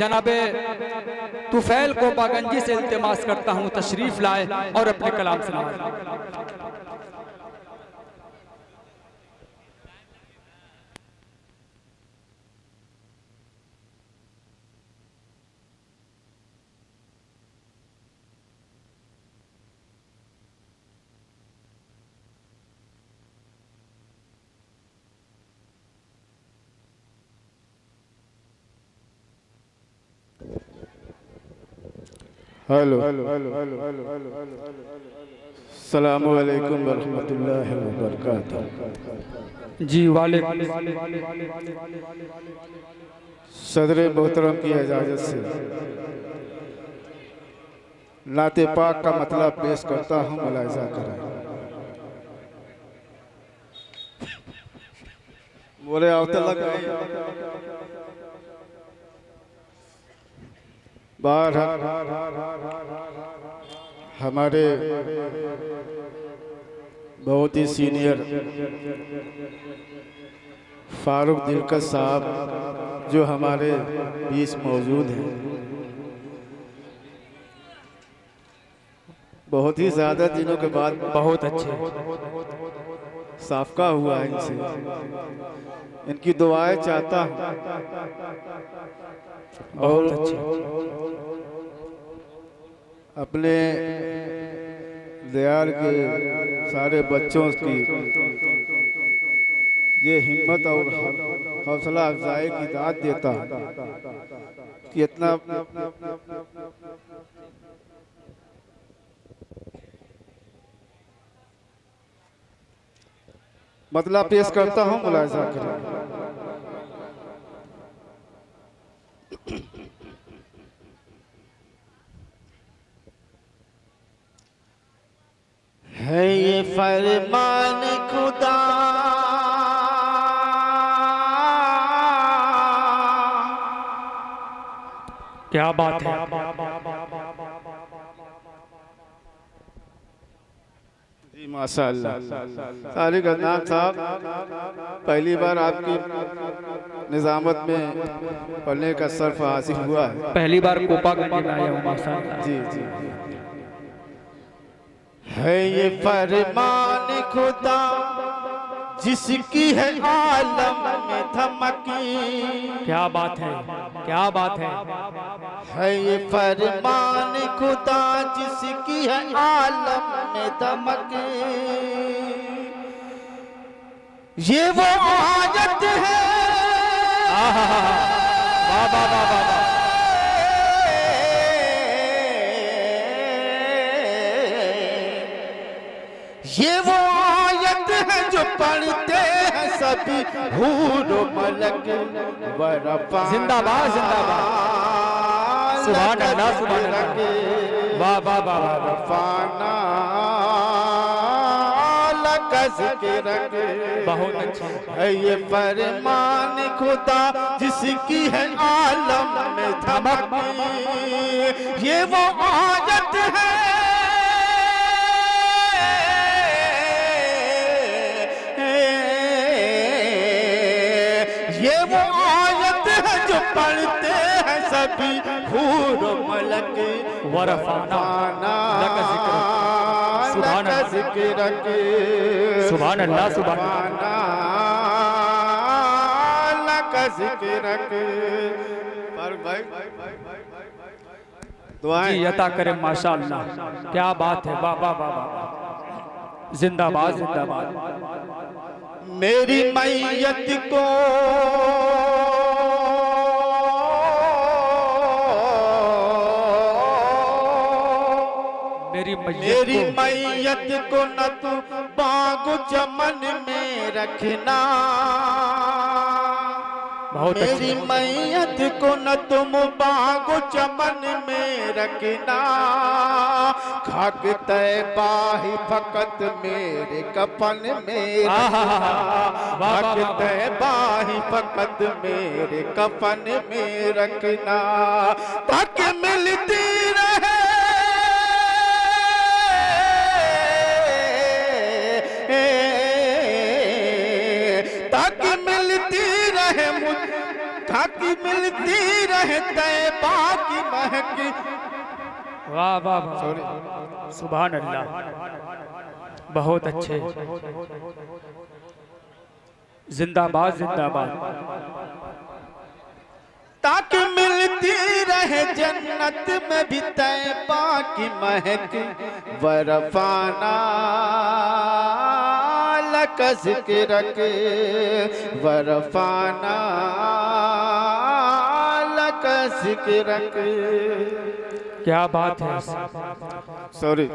जनाबे तुफैल कोपागंजी से इल्तिमास करता हूँ तशरीफ लाए और अपने कलाम से नवाजें। हेलो, अस्सलामु अलैकुम वरहमतुल्लाहि वबरकातुहू। जी वाले सदर मोहतरम की इजाज़त से नाते पाक का मतलब पेश करता हूँ, मुलाहिज़ा करें। बोले आवते लग बाहर हमारे बहुत ही सीनियर फारूक दिलकश साहब जो हमारे बीच मौजूद हैं, बहुत ही ज़्यादा दिनों के बाद बहुत अच्छे साफका हुआ है इनसे। इनकी दुआएं चाहता हूँ और अपने दयाल के सारे बच्चों की ये हिम्मत और हौसला अफजाई की दाद देता हूँ कि इतना मतलब पेश करता हूँ, मुलाहिज़ा करें। है ये फरमान खुदा क्या बात है। जी माशाअल्लाह। तारिक अदनान साहब, पहली बार आपकी निज़ामत में पढ़ने का शर्फ हासिल हुआ है। पहली बार कोपागंजी में आया हूँ माशाअल्लाह। जी जी। है ये फरमान खुदा जिसकी है आलम में धमकी। क्या बात है, क्या बात है। है ये फरमान खुदा जिसकी है आलम में धमकी। ये वो आयत है, वाह वाह वाह वाह। ये वो आयत है जो पढ़ते हैं सभी हूर मलक वरफा। जिंदाबाद जिंदाबाद, सुभान अल्लाह सुभान अल्लाह, वाह वाह वाह वाह। वरफाना लक ज़िक्रक। बहुत अच्छा है ये फरमान खुदा जिसकी है आलम में धमकी। ये वो आयत है, ये वो आयत है जो पढ़ते हैं सभी हूर मलक वरफाना लक ज़िक्रक। सुभान लक ज़िक्रक। सुभान अल्लाह सुभान अल्लाह लक ज़िक्रक। पर भाई दुआएं जी अता करे माशाअल्लाह। क्या बात है, वाह वाह वाह वाह। जिंदाबाद जिंदाबाद। मेरी मैयत को मेरी मैयत को न तू बाग चमन में रखना। मेरी मैयत को न तुम बाग चमन में रखना। खाक तैबा ही फकत मेरे कफन में रखना। खाक तैबा ही फकत मेरे कफन में रखना, ताकि मिलती रहे खाकी मिलती रहे तैबा की महक। वाह वाह वाह, सुभान अल्लाह, बहुत अच्छे। जिंदाबाद जिंदाबाद। ताकि मिलती रहे जन्नत में भी तैबा की महक। वरफाना लक ज़िक्रक, वरफाना लक ज़िक्रक। क्या बात है। सॉरी।